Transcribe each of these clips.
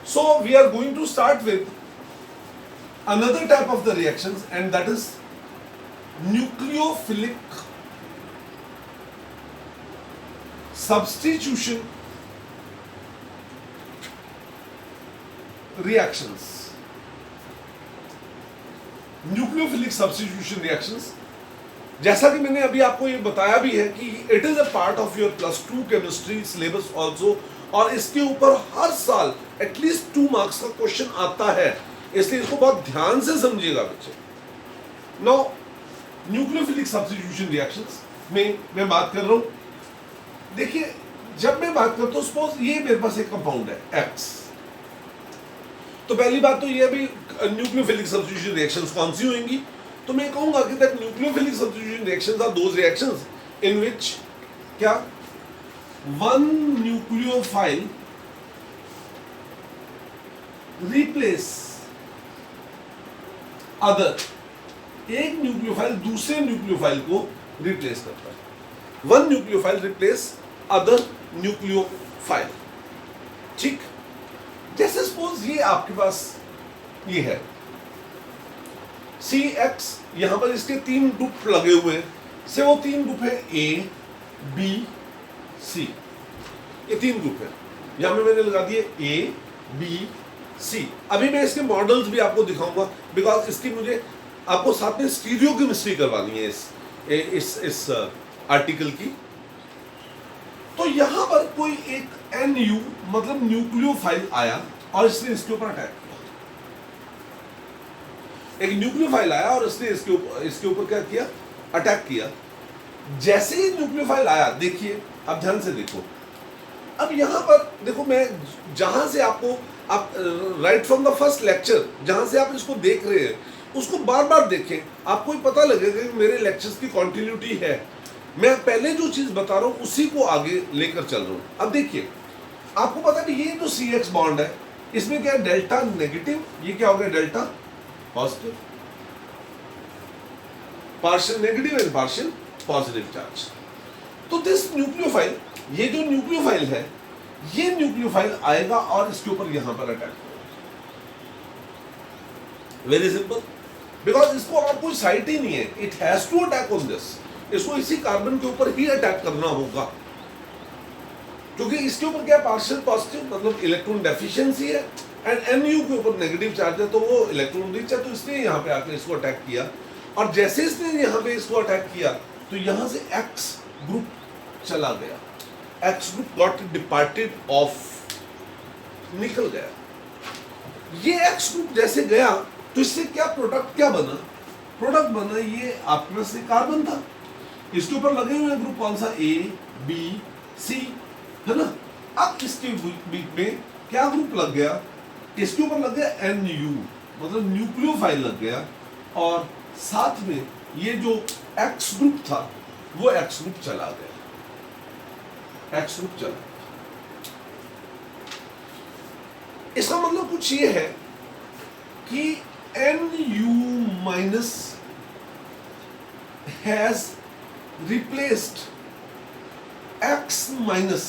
So we are going to start with another type of the reactions, and that is nucleophilic substitution reactions. Nucleophilic substitution reactions, जैसा कि मैंने अभी आपको ये बताया भी है कि it is a part of your +2 chemistry syllabus also, और इसके ऊपर हर साल एटलीस्ट 2 मार्क्स का क्वेश्चन आता है, इसलिए इसको बहुत ध्यान से समझिएगा बच्चे। नाउ न्यूक्लियोफिलिक सब्स्टिट्यूशन रिएक्शंस में मैं बात कर रहा हूं, देखिए जब मैं बात करता हूं, सपोज ये मेरे पास एक कंपाउंड है X, तो पहली बात तो ये भी न्यूक्लियोफिलिक सब्स्टिट्यूशन रिएक्शंस कौन सी होंगी, तो मैं कहूंगा कि that nucleophilic substitution reactions are those reactions in which क्या वन न्यूक्लियोफाइल रिप्लेस अदर, एक न्यूक्लियोफाइल दूसरे न्यूक्लियोफाइल को रिप्लेस करता है, one nucleophile replace other nucleophile. ठीक, जैसे सपोज ये आपके पास ये है CX, यहां पर इसके 3 ग्रुप लगे हुए हैं, से वो 3 ग्रुप है A, B, C, ये 3 ग्रुप है, यहां पे मैंने लगा दिए A, B, C। अभी मैं इसके मॉडल्स भी आपको दिखाऊंगा, बिकॉज इसकी मुझे आपको साथ में स्टीरियो केमिस्ट्री करवानी है इस आर्टिकल की। तो यहां पर कोई एक NU मतलब न्यूक्लियोफाइल आया और इसने इसके ऊपर अटैक किया, एक न्यूक्लियोफाइल आया और इसने इसके ऊपर क्या किया, अटैक किया। जैसे ही न्यूक्लियोफाइल आया, देखिए अब ध्यान से देखो, अब यहां पर देखो, मैं जहां से आपको आप right from the first lecture जहां से आप इसको देख रहे हैं उसको बार बार देखें, आपको पता लगेगा कि मेरे लेक्चर्स की कंटिन्यूटी है, मैं पहले जो चीज बता रहा हूं उसी को आगे लेकर चल रहा हूं। अब देखिए, आपको पता है ये जो CX बॉन्ड है, इसमें क्या है, डेल्टा नेगेटिव, ये क्या हो गया, delta positive, partial negative and partial positive charge. तो दिस न्यूक्लियोफाइल, ये जो न्यूक्लियोफाइल है, ये न्यूक्लियोफाइल आएगा और इसके ऊपर यहां पर अटैक करेगा। वेरी सिंपल, बिकॉज इसको और कोई साइट ही नहीं है, it has to attack on this, इसको इसी कार्बन के ऊपर ही अटैक करना होगा, क्योंकि इसके ऊपर क्या पार्शियल पॉजिटिव मतलब इलेक्ट्रॉन डेफिशिएंसी है, एंड NU के ऊपर नेगेटिव चार्ज है, तो वो इलेक्ट्रॉन रिच है, तो इसने यहाँ पे आकर इसको अटैक किया, और जैसे इसने यहाँ पे इसको अटैक किया तो यहाँ से X ग्रुप चला गया, X group got departed of, निकल गया। ये X ग्रुप जैसे गया तो इससे क्या प्रोडक्ट क्या बना, प्रोडक्ट बना ये आपके पास से कार्बन था, इसके ऊपर लगे हुए ग्रुप कौन सा, A, B, C, है ना। अब इसके बीच में क्या ग्रुप लग गया, इसके ऊपर लग गया NU मतलब न्यूक्लियोफाइल लग गया, और साथ में ये जो X ग्रुप था वो X ग्रुप चला गया, X ग्रुप चला गया। इसका मतलब कुछ ये है कि NU minus has replaced X minus,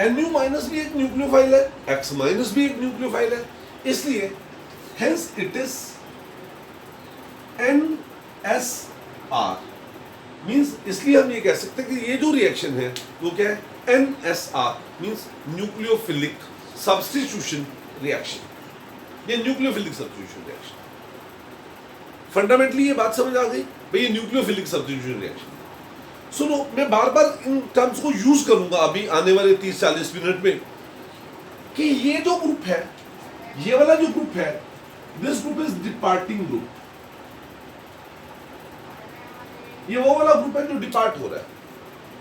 NU minus भी एक न्यूक्लियोफाइल है, X माइनस भी एक न्यूक्लियोफाइल है, इसलिए hence it is NSR means, इसलिए हम ये कह सकते हैं कि ये जो रिएक्शन है वो क्या है, NSR means nucleophilic substitution reaction, ये न्यूक्लियोफिलिक सब्स्टिट्यूशन रिएक्शन। फंडामेंटली ये बात समझ आ गई भाई, ये न्यूक्लियोफिलिक सब्स्टिट्यूशन रिएक्शन। सुनो, मैं बार बार इन टर्म्स को यूज करूंगा अभी आने वाले 30-40 मिनट में, कि ये जो ग्रुप है, ये वाला जो ग्रुप है, this group is departing group, ये वो वाला ग्रुप है जो डिपार्ट हो रहा है,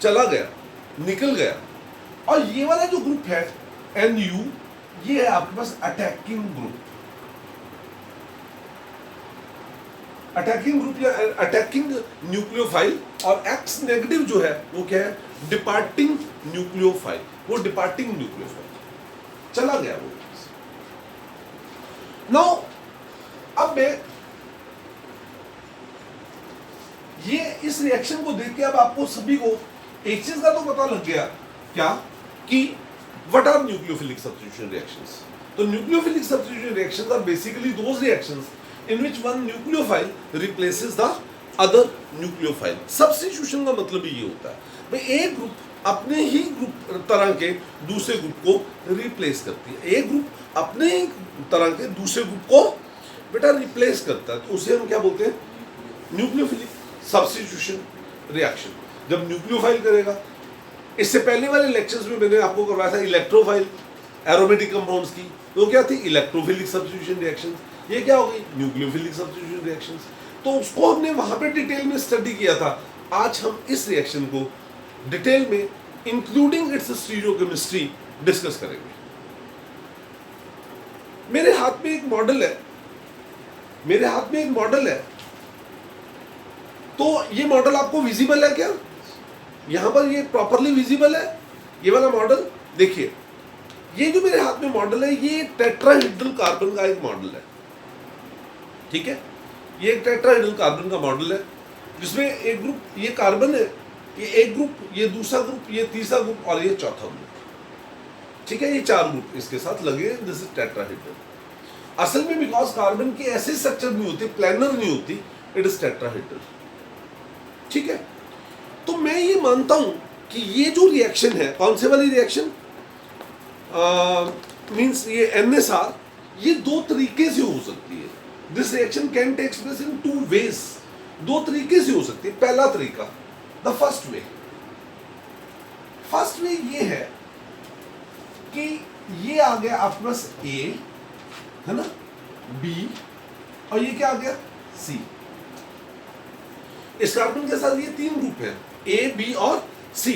चला गया, निकल गया, और ये वाला जो ग्रुप है NU, ये है आपके पास अटैकिंग ग्रुप, अटैकिंग ग्रुप या अटैकिंग न्यूक्लियोफाइल, और X नेगेटिव जो है वो क्या है, डिपार्टिंग न्यूक्लियोफाइल, वो डिपार्टिंग न्यूक्लियोफाइल चला गया वो। नाउ अब मैं ये इस रिएक्शन को देख के अब आपको सभी को एक चीज का तो पता लग गया, क्या कि what are nucleophilic substitution reactions. तो nucleophilic substitution reactions are basically those reactions in which one nucleophile replaces the other nucleophile. Substitution का मतलब ये होता है भाई एक ग्रुप अपने ही ग्रुप तरह के दूसरे ग्रुप को रिप्लेस करती है, एक ग्रुप अपने ही तरह के दूसरे ग्रुप को बेटा रिप्लेस करता है, तो उसे हम क्या बोलते हैं? Nucleophilic substitution reaction. जब न्यूक्लियोफाइल करेगा, इससे पहले वाले लेक्चर्स में मैंने आपको करवाया था इलेक्ट्रोफाइल एरोमेटिक कंपाउंड्स की, तो क्या थी? Electrophilic substitution reactions. ये क्या हो गई? Nucleophilic substitution reactions. तो उसको हमने वहां पे डिटेल में स्टडी किया था। आज हम इस रिएक्शन को डिटेल में इंक्लूडिंग इट्स स्टीरियोकेमिस्ट्री डिस्कस करेंगे। मेरे हाथ में एक मॉडल है, मेरे हाथ में एक मॉडल है, तो ये मॉडल आपको विजिबल है क्या? यहां पर ये प्रॉपरली विजिबल है ये वाला मॉडल? देखिए, ये जो मेरे हाथ में मॉडल है ये टेट्राहेड्रल कार्बन का एक मॉडल है, ठीक है? ये एक टेट्राहेड्रल कार्बन का मॉडल है जिसमें एक ग्रुप ये कार्बन है, ये एक ग्रुप, ये दूसरा ग्रुप, ये तीसरा ग्रुप और ये चौथा ग्रुप, ठीक है? ये चार ग्रुप इसके साथ लगे हैं। This is tetrahedral. असल में बिकॉज कार्बन की ऐसी स्ट्रक्चर नहीं होती, प्लानर नहीं होती, इट इज टेट्राहेड्रल, ठीक है? तो मैं ये मानता हूं कि ये जो रिएक्शन है, कौन से वाली रिएक्शन मींस ये NSR, ये दो तरीके से हो सकती है। This reaction can take place in two ways, दो तरीके से हो सकती है। पहला तरीका, the first way, first way ये है कि ये आ गया आपके पास A, है ना, B, और ये क्या आ गया? C। इस कार्बन के साथ ये तीन ग्रुप हैं, A, B और C,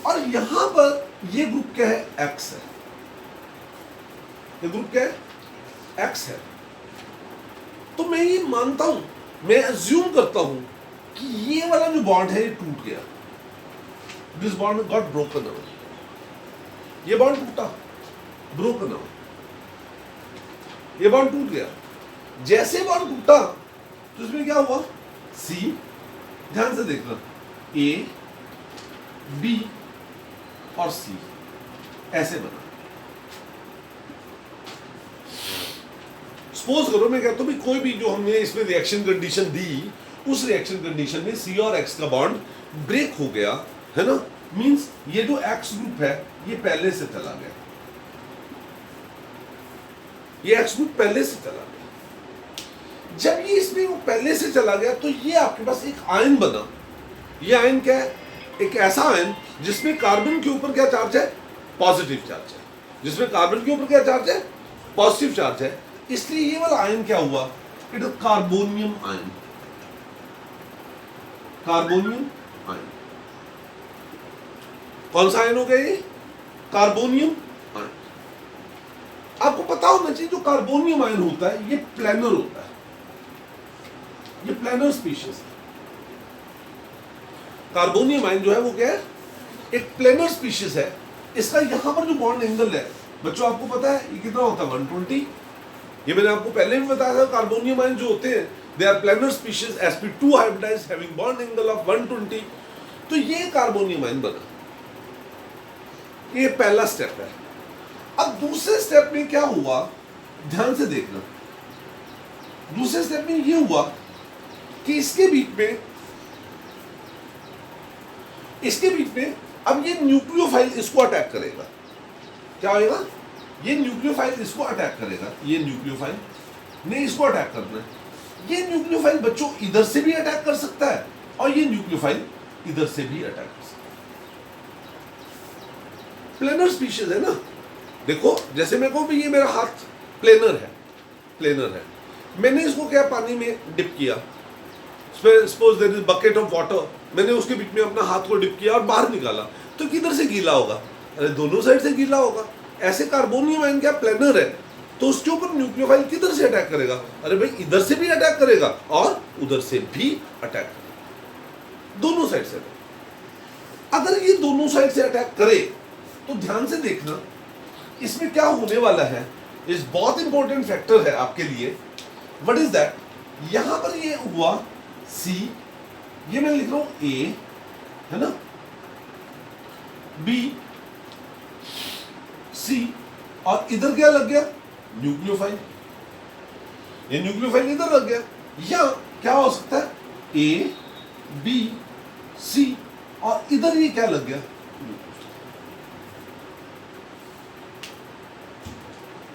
और यहां पर ये ग्रुप क्या है? X है। ये ग्रुप क्या है? X है। तो मैं ये मानता हूं, मैं अज्यूम करता हूं कि ये वाला जो बॉन्ड है ये टूट गया, this bond got broken away. ये बॉन्ड टूटा, ब्रोकन अवे, ये बॉन्ड टूट गया। जैसे बॉन्ड टूटा तो इसमें क्या हुआ? C, ध्यान से देखना, A, B और C ऐसे बना। सपोज करो मैं कहता हूं कोई भी जो हमने इसमें रिएक्शन कंडीशन दी, उस रिएक्शन कंडीशन में C और X का बॉन्ड ब्रेक हो गया, है ना? मींस ये जो X ग्रुप है ये पहले से चला गया, ये X ग्रुप पहले से चला गया। जब ये इसमें वो पहले से चला गया तो ये आपके पास एक आयन बना। ये आयन क्या है? एक ऐसा आयन जिसमें कार्बन के ऊपर क्या चार्ज है? पॉजिटिव चार्ज है। जिसमें कार्बन के ऊपर क्या चार्ज है? पॉजिटिव चार्ज है। इसलिए ये वाला आयन क्या हुआ? It is carbonium ion, carbonium ion. कौन सा आयन हो गया ये? Carbonium ion. आपको पता होना चाहिए जो कार्बोनियम आयन होता है ये प्लानर होता है, ये प्लानर स्पीशीज है। कार्बोनियम आयन जो है वो क्या है? एक प्लानर स्पीशीज है। इसका यहां पर जो बॉन्ड एंगल है बच्चों आपको पता है ये कितना होता है? 120। ये मैंने आपको पहले भी बताया था, कार्बोनियम आयन जो होते हैं they are planar species sp2 hybridised having bond angle of 120। तो ये कार्बोनियम आयन बना, ये पहला स्टेप है। अब दूसरे स्टेप में क्या हुआ? ध्यान से देखना, दूसरे स्टेप में ये हुआ कि इसके बीच में अब ये न्यूक्लियोफाइल इसको अटैक करेगा। क्या होगा? ये न्यूक्लियोफाइल इसको अटैक करेगा, ये न्यूक्लियोफाइल ने इसको अटैक करना है। ये न्यूक्लियोफाइल बच्चों इधर से भी अटैक कर सकता है और ये न्यूक्लियोफाइल इधर से भी अटैक कर सकता है। प्लेनर स्पीशीज है ना। देखो जैसे मैं कहूं भी ये मेरा हाथ प्लेनर है, मैंने इसको क्या पानी में डिप किया, suppose there is bucket of water, मैंने उसके बीच में अपना हाथ को डिप किया और बाहर निकाला, तो किधर से गीला होगा? अरे दोनों साइड से गीला होगा। ऐसे कार्बोनियम आयन क्या प्लेनर है, तो उसके ऊपर न्यूक्लियोफाइल किधर से अटैक करेगा? अरे भाई इधर से भी अटैक करेगा और उधर से भी अटैक करेगा, दोनों साइड से अटैक। अगर ये दोनों साइड से अटैक करे तो ध्यान से देखना इसमें क्या होने वाला है। इस बहुत इंपॉर्टेंट फैक्टर है आपके लिए। What is that? यहां पर ये हुआ C, ये मैं लिख रहा हूं A, है ना, B, सी, और इधर क्या लग गया, न्यूक्लियोफाइल, ये न्यूक्लियोफाइल इधर लग गया। या क्या हो सकता है, ए बी सी, और इधर ये क्या लग गया।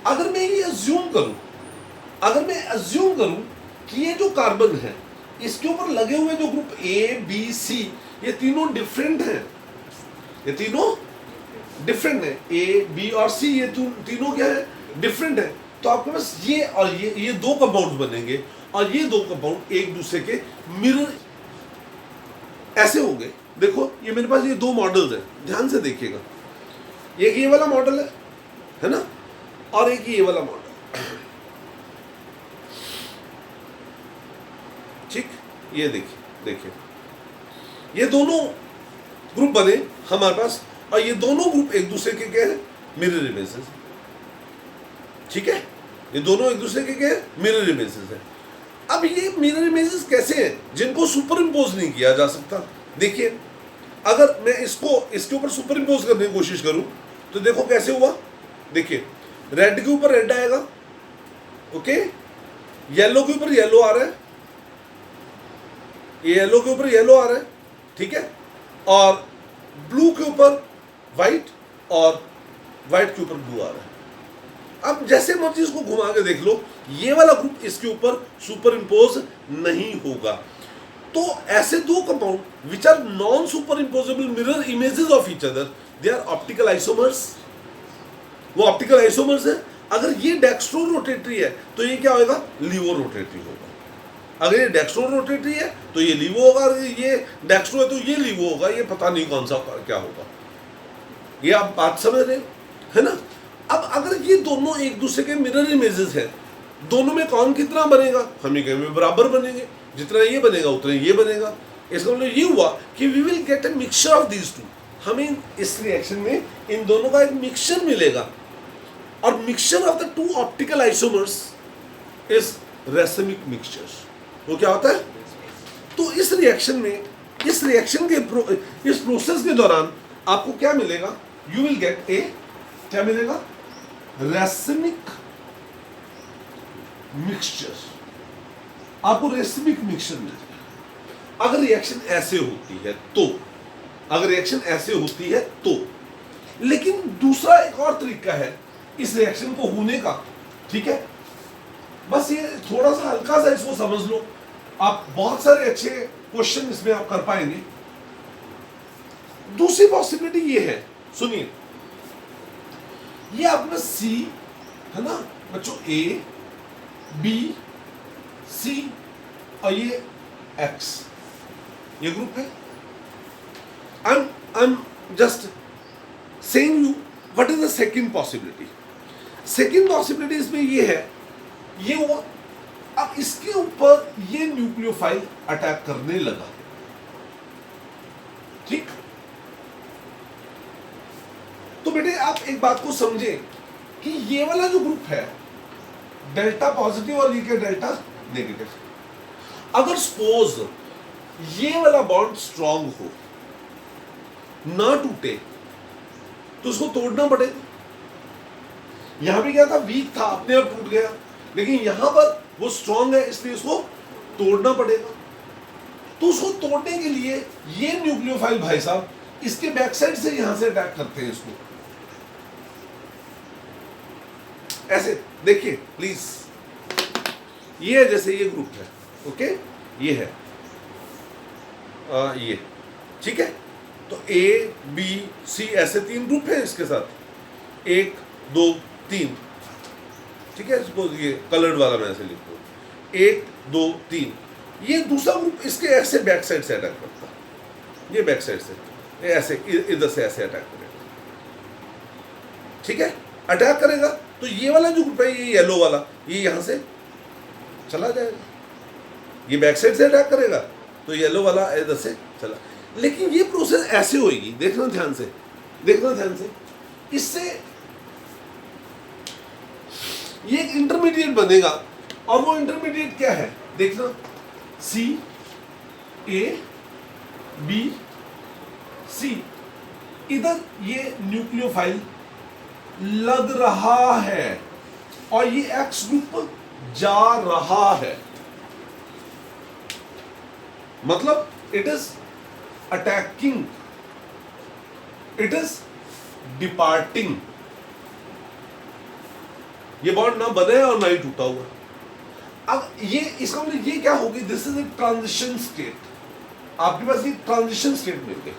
अगर मैं ये अज्यूम करूं कि ये जो कार्बन है इसके ऊपर लगे हुए जो ग्रुप ए बी सी, ये तीनों डिफरेंट हैं, ये तीनों डिफरेंट है, ए बी और सी, ये तीनों क्या है, डिफरेंट है। तो आपके पास ये और ये दो कंपाउंड्स बनेंगे, और ये दो कंपाउंड एक दूसरे के मिरर ऐसे होंगे। देखो ये मेरे पास ये दो मॉडल्स हैं, ध्यान से देखिएगा, एक ये वाला मॉडल है ना, और एक ये वाला मॉडल, ठीक। ये देखिए ये दोनों ग्रुप बने हमारे पास, और ये दोनों ग्रुप एक दूसरे के क्या है, मिरर इमेजेस, ठीक है। ये दोनों एक दूसरे के क्या है, मिरर इमेजेस है। अब ये मिरर इमेजेस कैसे हैं, जिनको सुपर इम्पोज नहीं किया जा सकता। देखिए अगर मैं इसके ऊपर सुपर इम्पोज करने की कोशिश करूं तो देखो कैसे हुआ। देखिए रेड के ऊपर रेड आएगा, ओके, येलो के ऊपर येलो आ रहा है, ये येलो के ऊपर येलो आ रहा है, ठीक है, और ब्लू के ऊपर व्हाइट, और व्हाइट के ऊपर ब्लू आ रहा है। अब जैसे मर्जी इसको घुमा के देख लो, ये वाला ग्रुप इसके ऊपर सुपर इम्पोज नहीं होगा। तो ऐसे दो compound which are non super imposable mirror images of each other, they are optical isomers, वो ऑप्टिकल आइसोमर्स है। अगर ये डेक्स्ट्रो रोटेटरी है तो ये क्या होगा, लिवो रोटेटरी होगा। अगर ये डेक्स्ट्रो रोटेटरी है तो ये लिवो होगा, अगर ये डेक्स्ट्रो है तो ये लिवो होगा, ये पता नहीं कौन सा क्या होगा। ये आप बात समझ रहे है ना। अब अगर ये दोनों एक दूसरे के मिरर इमेजेस हैं, दोनों में कौन कितना बनेगा, हम ये कहेंगे बराबर बनेंगे, जितना ये बनेगा उतना ये बनेगा। इसका मतलब ये हुआ कि we will get a mixture of these two, हमें इस रिएक्शन में इन दोनों का एक मिक्सचर मिलेगा, और mixture of the two optical isomers is racemic mixture. वो क्या होता है, तो इस रिएक्शन में, इस रिएक्शन के इस प्रोसेस के दौरान आपको क्या मिलेगा, यू विल गेट ए, क्या मिलेगा, रेसिमिक मिक्सचर, आपको रेसिमिक मिक्सचर मिलेगा। अगर रिएक्शन ऐसे होती है तो, अगर रिएक्शन ऐसे होती है तो, लेकिन दूसरा एक और तरीका है इस रिएक्शन को होने का, ठीक है। बस ये थोड़ा सा हल्का सा इसको समझ लो, आप बहुत सारे अच्छे क्वेश्चन इसमें आप कर पाएंगे। दूसरी पॉसिबिलिटी ये है, सुनिए, ये आपका सी है ना बच्चों, ए बी सी और ये एक्स, ये ग्रुप है। I'm just saying you what is the second possibility. Second possibility इसमें ये है, ये हुआ, अब इसके ऊपर ये न्यूक्लियोफाइल अटैक करने लगा, ठीक। तो बेटे आप एक बात को समझें कि ये वाला जो ग्रुप है डेल्टा पॉजिटिव और ये क्या डेल्टा नेगेटिव, अगर सपोज ये वाला बॉन्ड स्ट्रांग हो, ना टूटे, तो उसको तोड़ना पड़ेगा। यहां भी क्या था, वीक था, अपने आप टूट गया, लेकिन यहां पर वो स्ट्रांग है इसलिए उसको तोड़ना पड़ेगा। तो उसको तोड़ने के लिए ये न्यूक्लियोफाइल भाई साहब इसके बैक साइड से यहां से अटैक करते हैं इसको, ऐसे देखिए प्लीज, ये जैसे ये ग्रुप है, ओके, ये है ये, ठीक है। तो ए बी सी ऐसे तीन ग्रुप हैं इसके साथ, 1 2 3, ठीक है। सपोज ये कलर्ड वाला मैं ऐसे लिखता हूं, 1 2 3, ये दूसरा ग्रुप इसके ऐसे बैक साइड से अटैक करता है, ये बैक साइड से ऐसे इधर से ऐसे अटैक करेगा, ठीक है। अटैक करेगा तो ये वाला जो ग्रुप है, ये येलो वाला, ये यहां से चला जाएगा, ये बैक साइड से अटैक करेगा तो येलो वाला इधर से चला। लेकिन ये प्रोसेस ऐसे होगी, देखना ध्यान से, देखना ध्यान से, इससे ये एक इंटरमीडिएट बनेगा, और वो इंटरमीडिएट क्या है देखना, सी ए बी सी, इधर ये न्यूक्लियोफाइल लग रहा है और ये एक्स ग्रुप जा रहा है, मतलब it is attacking, it is departing. ये बॉन्ड ना बने और ना ही टूटा हुआ। अब ये इसका मतलब ये क्या होगी, this is a transition state, आपके पास ये ट्रांजिशन स्टेट मिल गई,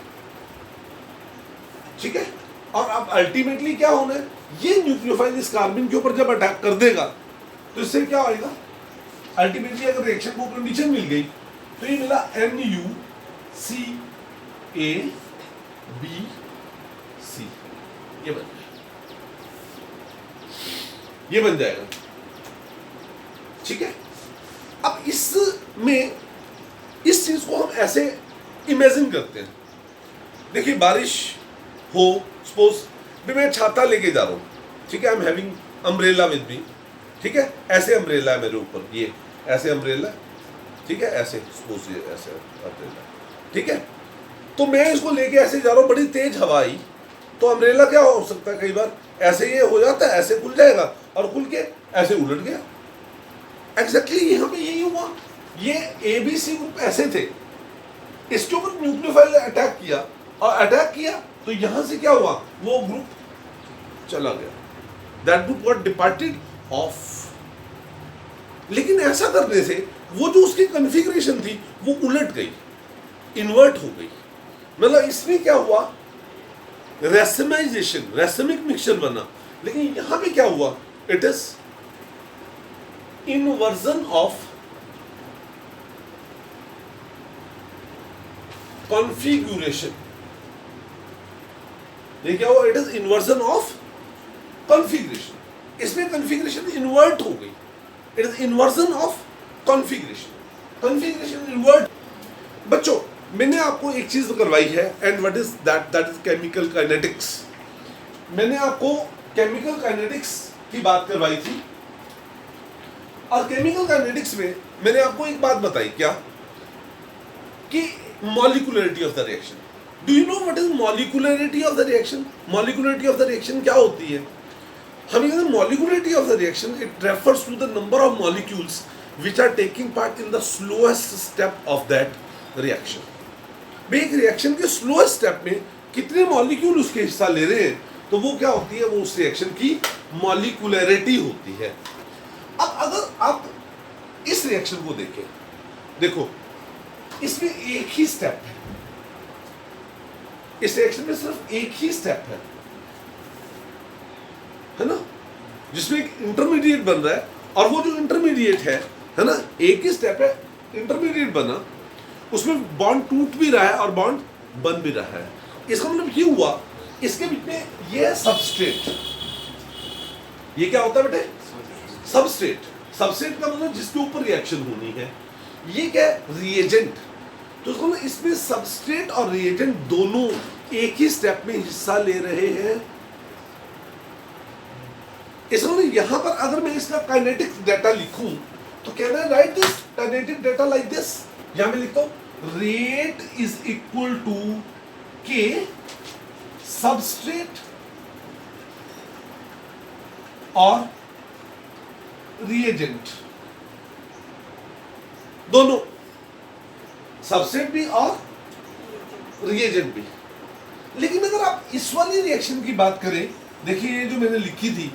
ठीक है। और अब अल्टीमेटली क्या होना है, ये न्यूक्लियोफाइल इस कार्बन के ऊपर जब अटैक कर देगा तो इससे क्या होगा, अल्टीमेटली अगर रिएक्शन को कंडीशन मिल गई तो ये मिला NuCl BC, ये बन जाएगा, ठीक है। अब इसमें इस चीज को हम ऐसे इमेजिन करते हैं, देखिए बारिश हो, सपोज मैं छाता लेके जा रहा हूं, ठीक है, I am having umbrella with me, ठीक है, ऐसे अम्ब्रेला है मेरे ऊपर, ये ऐसे अम्ब्रेला, ठीक है, ऐसे सपोज ये ऐसे अम्ब्रेला, ठीक है। तो मैं इसको लेके ऐसे जा रहा हूँ, बड़ी तेज हवा आई, तो अम्ब्रेला क्या हो सकता है, कई बार ऐसे ये हो जाता है, ऐसे खुल जाएगा और खुल के ऐसे उलट गया। एग्जैक्टली यहाँ पे यही हुआ, ये ABC ग्रुप ऐसे थे, इसके ऊपर न्यूक्लियोफाइल ने अटैक किया और अटैक किया तो यहां से क्या हुआ, वो ग्रुप चला गया, that group got departed of. लेकिन ऐसा करने से वो जो उसकी कॉन्फ़िगरेशन थी वो उलट गई, इन्वर्ट हो गई, मतलब इसमें क्या हुआ, रेसमाइजेशन, रेसमिक मिक्सचर बना। लेकिन यहां पे क्या हुआ, it is inversion of configuration. ये क्या हुआ, it is inversion of configuration, इसमें कॉन्फ़िगरेशन इन्वर्ट हो गई, it is inversion of configuration, configuration invert. बच्चों मैंने आपको एक चीज करवाई है, and what is that, that is chemical kinetics. मैंने आपको केमिकल काइनेटिक्स की बात करवाई थी, और केमिकल काइनेटिक्स में मैंने आपको एक बात बताई, क्या कि molecularity of the reaction. Do you know what is molecularity of the reaction? Molecularity of the reaction क्या होती है? हम कहते हैं molecularity of the reaction, it refers to the number of molecules which are taking part in the slowest step of that reaction. भाई एक reaction के slowest step में कितने मॉलिक्यूल उसके हिस्सा ले रहे हैं, तो वो क्या होती है, वो उस रिएक्शन की मॉलिक्यूलरिटी होती है। अब अगर आप इस रिएक्शन को देखें, देखो इसमें एक ही स्टेप है, इस रिएक्शन में सिर्फ एक ही स्टेप है ना, जिसमें एक इंटरमीडिएट बन रहा है, और वो जो इंटरमीडिएट है ना, एक ही स्टेप है, इंटरमीडिएट बना, उसमें बॉन्ड टूट भी रहा है और बॉन्ड बन भी रहा है। इसका मतलब ये हुआ, इसके बीच में ये है सबस्ट्रेट, ये क्या होता है बेटे, सबस्ट्रेट। सबस्ट्रेट का मतलब जिसके ऊपर रिएक्शन होनी है, ये क्या है, रिएजेंट। तो उसको मतलब इसमें सबस्ट्रेट और रिएजेंट दोनों एक ही स्टेप में हिस्सा ले रहे हैं। इसका मतलब यहां पर अगर मैं इसका काइनेटिक डाटा लिखूं तो कहना है right this kinetic data like this, यहां मैं लिखता हूं rate is equal to K substrate और रिएजेंट, दोनों, सबस्ट्रेट भी और रिएजेंट भी। लेकिन अगर आप इस वाली रिएक्शन की बात करें, देखिए ये जो मैंने लिखी थी,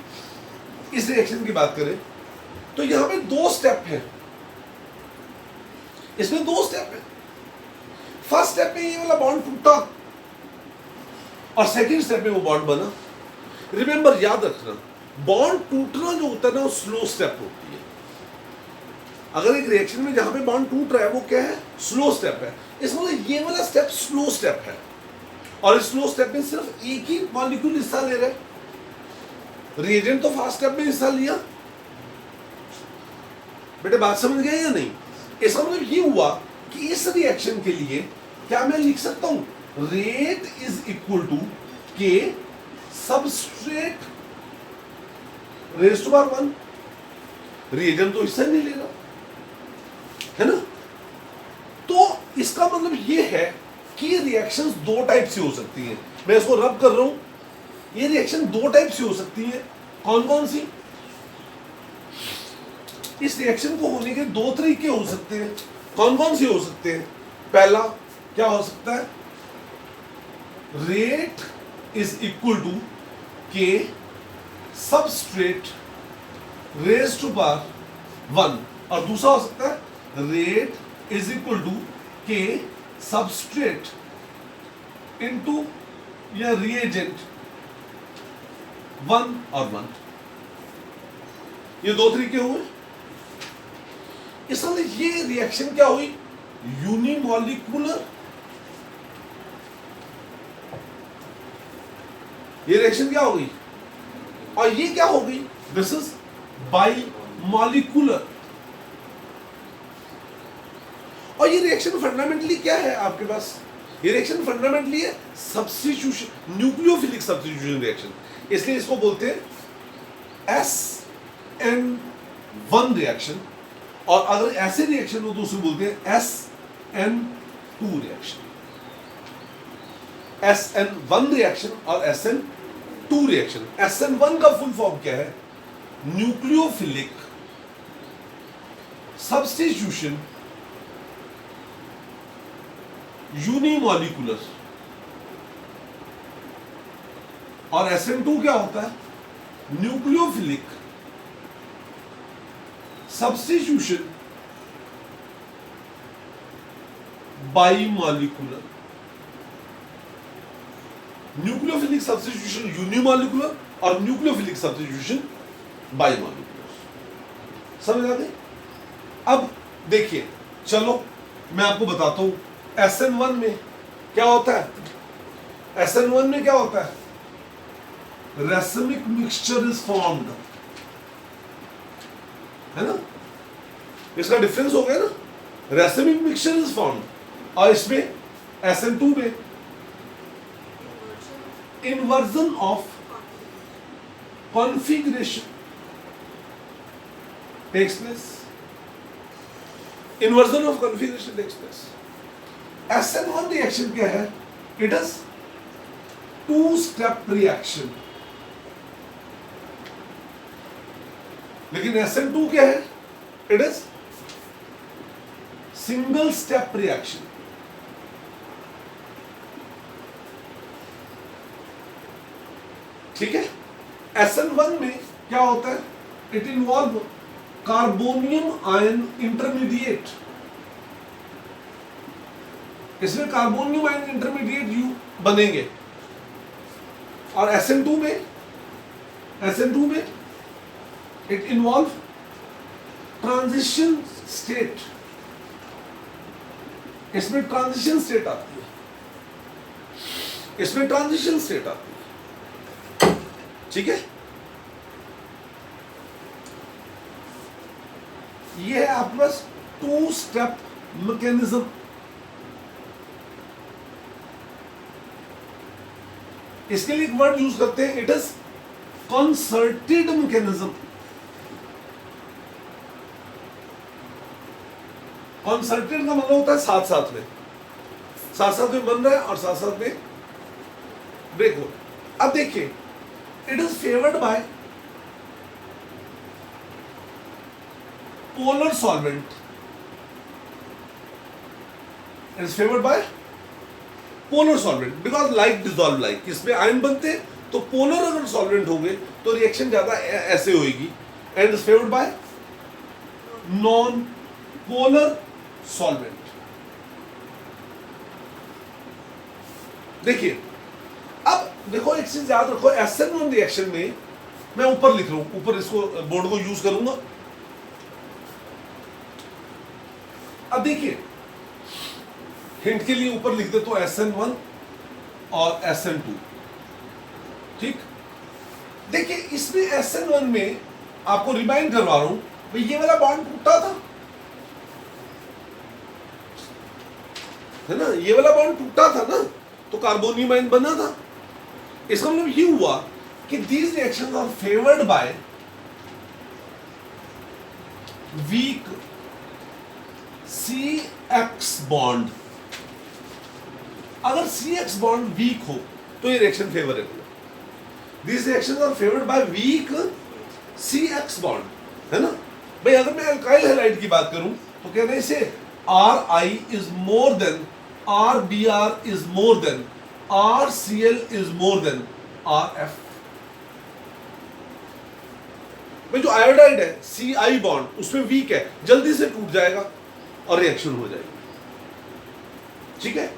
इस रिएक्शन की बात करें तो यहां पे दो स्टेप है, इसमें दो स्टेप है। फर्स्ट स्टेप में ये वाला बॉन्ड टूटा और सेकंड स्टेप में वो बॉन्ड बना। रिमेंबर, याद रखना, बॉन्ड टूटना जो होता है ना, वो स्लो स्टेप होती है। अगर एक रिएक्शन में जहां पे बॉन्ड टूट रहा है वो क्या है, स्लो स्टेप है। इसमें ये वाला स्टेप स्लो स्टेप है, और इस स्लो स्टेप में सिर्फ एक ही मॉलिक्यूल हिस्सा ले रहा है। रिएजेंट तो फास्ट स्टेप में हिस्सा लिया। बेटे बात समझ गए या नहीं? इसका मतलब ये हुआ कि इस रिएक्शन के लिए क्या मैं लिख सकता हूं, rate is equal to K substrate raise to power 1। Reagent तो हिस्सा नहीं लेगा, है ना। तो इसका मतलब ये है कि रिएक्शंस दो टाइप से हो सकती हैं। मैं इसको रब कर रहा हूं, ये रिएक्शन दो टाइप से हो सकती है, कौन कौन सी? इस रिएक्शन को होने के दो तरीके हो सकते हैं, कौन कौन से हो सकते हैं? पहला क्या हो सकता है? Rate is equal to K substrate raise to power 1, और दूसरा हो सकता है rate is equal to K substrate into या रिएजेंट 1 और 1। ये दो तरीके हुए। इसलिए ये रिएक्शन क्या हुई? यूनिमॉलिक्यूलर। ये रिएक्शन क्या हो गई? और ये क्या हो गई? This is by molecular. और ये रिएक्शन फंडामेंटली क्या है आपके पास? ये रिएक्शन फंडामेंटली है सब्स्टिट्यूशन, न्यूक्लियोफिलिक सब्स्टिट्यूशन रिएक्शन। इसलिए इसको बोलते हैं SN1 रिएक्शन, और अगर ऐसे रिएक्शन हो तो उसे बोलते हैं SN2 रिएक्शन। SN1 रिएक्शन और SN2 रिएक्शन। SN1 का फुल फॉर्म क्या है? Nucleophilic substitution unimolecular. और SN2 क्या होता है? Nucleophilic substitution bimolecular. Nucleophilic substitution unimolecular और न्यूक्लियोफिलिक सब्स्टिट्यूशन बाईमॉलिक्यूलर। समझ आ गई? अब देखिए, चलो मैं आपको बताता हूं SN1 में क्या होता है। SN1 में क्या होता है? रेसमिक मिक्सचर इज फॉर्म्ड, है ना? इसका डिफरेंस हो गया ना, रेसमिक मिक्सचर इज फॉर्म्ड। और इसमें SN2 में inversion of configuration takes place. Inversion of configuration takes place. SN1 reaction क्या है? It is two-step reaction. लेकिन SN2 क्या है? It is single step reaction. ठीक है? SN1 में क्या होता है? It involve carbonium ion intermediate. इसमें कार्बोनियम आयन इंटरमीडिएट यू बनेंगे। और SN2 में इट इन्वॉल्व ट्रांजिशन स्टेट। इसमें ट्रांजिशन स्टेट आती है, इसमें ट्रांजिशन स्टेट आती है। ठीक है? ये है आपके पास टू स्टेप मैकेनिज्म। इसके लिए एक वर्ड यूज करते हैं, it is concerted mechanism. Concerted का मतलब होता है साथ साथ में बन रहा है और साथ साथ में ब्रेक हो रहा है। अब देखिए, it is favored by polar solvent. It is favored by polar solvent because like dissolve like. इसमें आयन बनते तो पोलर अगर सॉल्वेंट होंगे तो रिएक्शन ज्यादा ऐसे होगी। and is favored by non polar solvent. देखिए, अब देखो एक चीज याद रखो, SN1 रिएक्शन में मैं ऊपर लिख रहा हूं, ऊपर इसको बोर्ड को यूज करूंगा। अब देखिए, हिंट के लिए ऊपर लिख दे तो SN1 और SN2। ठीक? देखिए, इसमें SN1 में आपको रिमाइंड करवा रहा हूं, भाई ये वाला बॉन्ड टूटा था, है ना? ये वाला बॉन्ड टूटा था ना, तो कार्बोनियम आयन बना था। इसका मतलब ये हुआ कि these reactions are favored by weak CX bond. अगर CX bond weak हो तो ये रिएक्शन फेवरेबल है। These reactions are favored by weak CX bond, है ना भाई। अगर मैं अल्काइल हैलाइड की बात करूं तो कहते हैं इसे RI is more than RBr is more than RCl is more than RF। भाई जो आयोडाइड है CI बॉन्ड उसमें वीक है, जल्दी से टूट जाएगा और रिएक्शन हो जाएगी, ठीक है।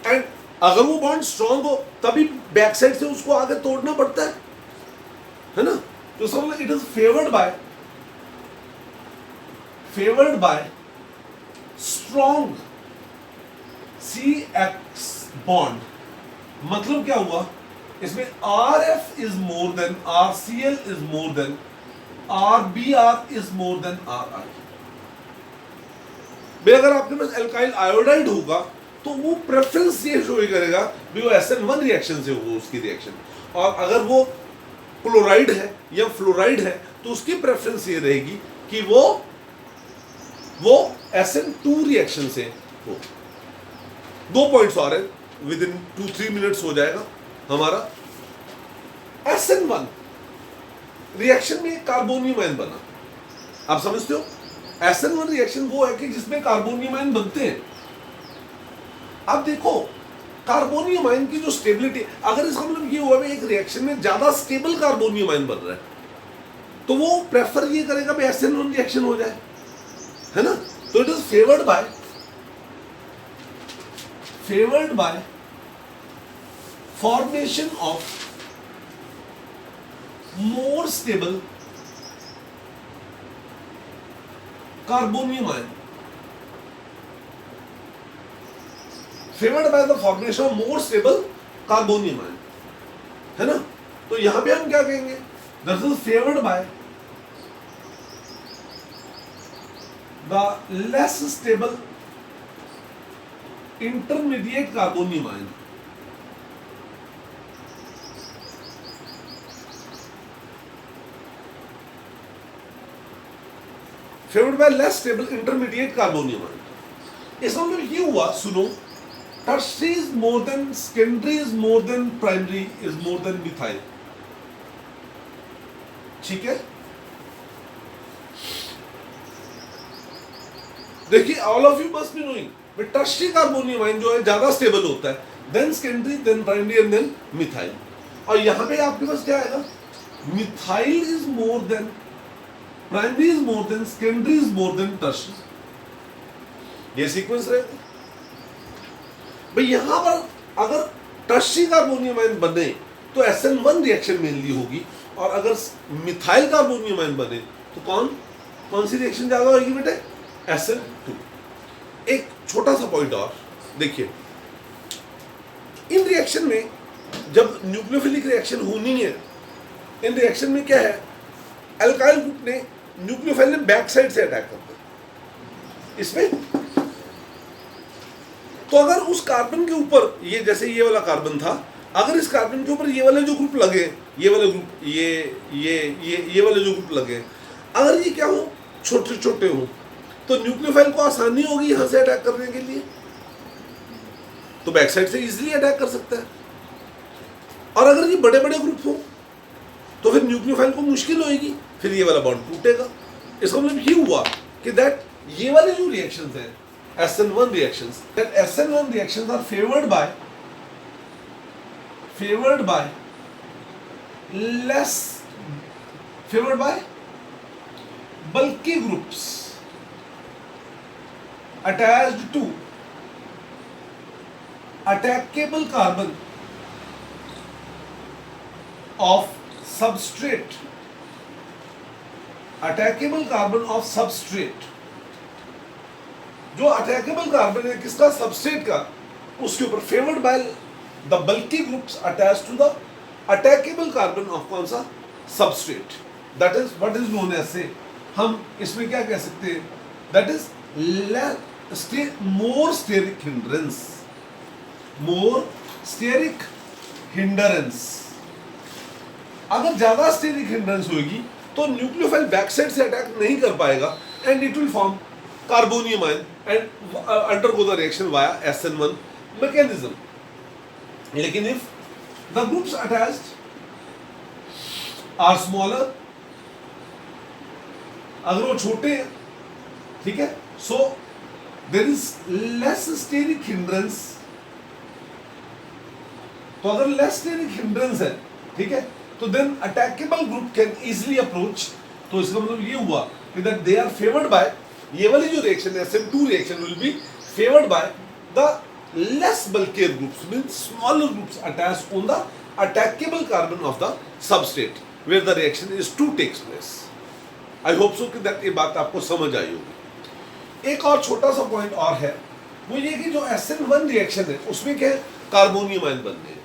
एंड अगर वो बॉन्ड स्ट्रॉन्ग हो तभी बैक साइड से उसको आगे तोड़ना पड़ता है ना। तो समझ it is favoured bye strong CX bond. मतलब क्या हुआ, इसमें RF is more then RCl is more then RBr is more then RI। भाई अगर आपके पास एल्काइल आयोडाइड होगा तो वो प्रेफरेंस ये शो करेगा भी वो SN1 रिएक्शन से हो उसकी रिएक्शन, और अगर वो क्लोराइड है या फ्लोराइड है तो उसकी प्रेफरेंस ये रहेगी कि वो SN2 रिएक्शन से हो। 2 पॉइंट्स और है, विद इन 2-3 मिनट्स हो जाएगा हमारा। SN1 रिएक्शन में कार्बोनियम आयन बना, आप समझते हो। SN1 रिएक्शन वो है कि जिसमें कार्बोनियम आयन बनते हैं। अब देखो कार्बोनियम आयन की जो स्टेबिलिटी, अगर इसका मतलब ये हुआ है एक रिएक्शन में ज्यादा स्टेबल कार्बोनियम आयन बन रहा है तो वो प्रेफर ये करेगा कि SN1 रिएक्शन हो जाए, है ना। तो it is favoured by formation of more stable carbonium ion, favoured by the formation of more stable carbonium ion, है ना। तो यहां पे हम क्या कहेंगे, that is favoured by the less stable intermediate carbonium ion. Favoured by less stable intermediate carbonium ion. इसका मतलब ये हुआ, सुनो, tertiary is more than secondary is more than primary is more than methyl, ठीक है। देखिए all of you must be knowing tertiary carbonium ion जो है ज्यादा स्टेबल होता है, then secondary then primary and then methyl. और यहां पे आपके पास क्या आएगा, methyl is more than primary is more than secondary is more than tertiary, ये सीक्वेंस रहेगा। भाई यहां पर अगर टर्शरी कार्बोनियम आयन बने तो SN1 रिएक्शन मेनली होगी, और अगर मिथाइल कार्बोनियम आयन बने तो कौन सी रिएक्शन ज्यादा होगी बेटे, SN2। एक छोटा सा पॉइंट और देखिए, इन रिएक्शन में जब न्यूक्लियोफिलिक रिएक्शन होनी है, इन रिएक्शन में क्या है, अल्काइल ग्रुप ने न्यूक्लियोफाइल ने बैक साइड से अटैक करते हैं इसमें। तो अगर उस कार्बन के ऊपर, ये जैसे ये वाला कार्बन था, अगर इस कार्बन के ऊपर ये वाले जो ग्रुप लगे, ये वाले ग्रुप, ये वाले जो ग्रुप लगे, अगर ये क्या हो, छोटे छोटे हो, तो न्यूक्लियोफाइल को आसानी होगी यहां से अटैक करने के लिए, तो बैक साइड से इजीली अटैक कर सकता है। और अगर ये बड़े बड़े ग्रुप हो तो फिर न्यूक्लियोफाइल को मुश्किल होगी, फिर ये वाला बॉन्ड टूटेगा। इसका मतलब ये हुआ कि दैट ये वाले जो रिएक्शंस हैं SN1 reactions, that SN1 reactions are favored by bulky groups attached to attackable carbon of substrate, जो अटैकेबल कार्बन है किसका, सबस्ट्रेट का, उसके ऊपर favoured by the bulky groups attached to the attackable carbon of कौन सा, substrate, that is what is known as से, हम इसमें क्या कह सकते हैं, that is more steric hindrance. अगर ज्यादा स्टेरिक हिंडरेंस होगी तो न्यूक्लियोफाइल बैक साइड से अटैक नहीं कर पाएगा, and it will form carbonium ion and undergo the reaction via SN1 mechanism. लेकिन if the groups attached are smaller, अगर वो छोटे हैं, ठीक है, so there is less steric hindrance. तो अगर लेस स्टेरिक हिंड्रेंस है, ठीक है, तो then attackable group can easily approach. तो इसका मतलब ये हुआ कि that they are favoured by, ये वाली जो रिएक्शन है SN2 reaction will be favoured by the less bulkier groups, means smaller groups attached on the attackable carbon of the substrate where the reaction is to takes place. I hope so कि that ये बात आपको समझ आई होगी। एक और छोटा सा पॉइंट और है, वो ये कि जो SN1 रिएक्शन है उसमें क्या है, कार्बोनियम आयन बनते हैं।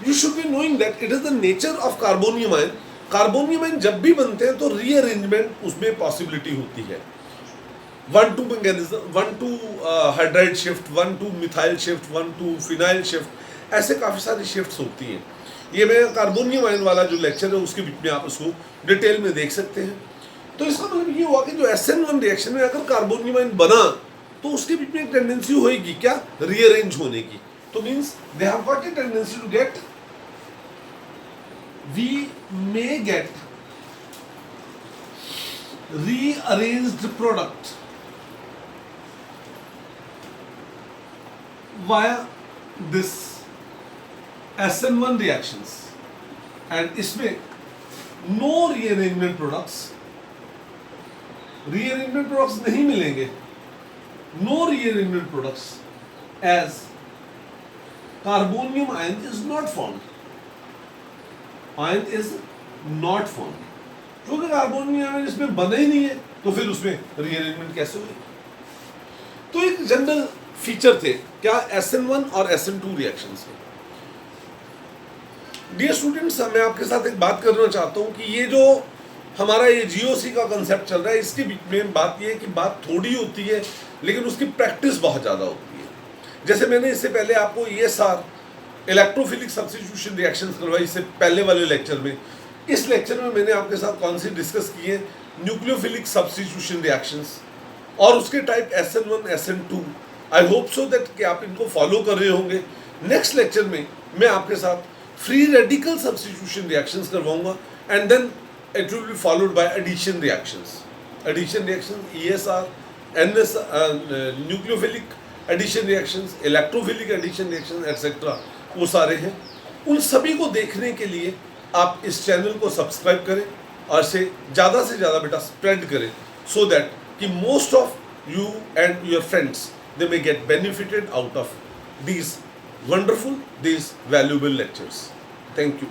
You should be knowing that it is the nature of carbonium ion. Carbonium ion जब भी बनते हैं तो रीअरेंजमेंट उसमें पॉसिबिलिटी होती है। 1,2 magnesium, 1,2 hydride shift, 1,2 methyl shift, 1,2 phenyl shift, ऐसे काफ़ी सारी शिफ्ट्स होती हैं। ये मैं कार्बोनियम आयन वाला जो लेक्चर है उसके बीच में आप उसको डिटेल में देख सकते हैं। तो इसका मतलब ये हुआ कि जो SN1 रिएक्शन में अगर कार्बोनियम आयन बना तो उसके बीच में एक टेंडेंसी होएगी क्या, रीअरेंज होने की। तो means they have got a tendency to get, we may get rearranged product via this SN1 reactions, and इसमें no rearrangement products नहीं मिलेंगे, no rearrangement products as carbonium ion is not formed, ion is not formed, क्योंकि carbonium ion इसमें बना ही नहीं है, तो फिर उसमें रीअरेंजमेंट कैसे हुई। तो एक जनरल फीचर थे क्या, SN1 और SN2 रिएक्शंस के। डियर स्टूडेंट्स, मैं आपके साथ एक बात करना चाहता हूँ कि ये जो हमारा ये GOC का कंसेप्ट चल रहा है, इसके बीच में बात ये है कि बात थोड़ी होती है लेकिन उसकी प्रैक्टिस बहुत ज़्यादा होती है। जैसे मैंने इससे पहले आपको ESR इलेक्ट्रोफिलिक सब्स्टिट्यूशन रिएक्शंस करवाई इससे पहले वाले लेक्चर में। इस लेक्चर में मैंने आपके साथ कौन सी डिस्कस की है, न्यूक्लियोफिलिक सब्स्टिट्यूशन रिएक्शंस और उसके type SN1 SN2। I hope so that कि आप इनको फॉलो कर रहे होंगे। नेक्स्ट लेक्चर में मैं आपके साथ फ्री रेडिकल सब्स्टिट्यूशन रिएक्शंस करवाऊंगा and then it will be followed by addition reactions. Addition reaction ESR, NS, nucleophilic addition reactions, electrophilic addition reaction etcetera, वो सारे हैं। उन सभी को देखने के लिए आप इस चैनल को सब्सक्राइब करें और इसे ज़्यादा से ज़्यादा बेटा स्प्रेड करें, सो दैट कि most of you and your friends they may get benefited out of these wonderful, these valuable lectures. Thank you.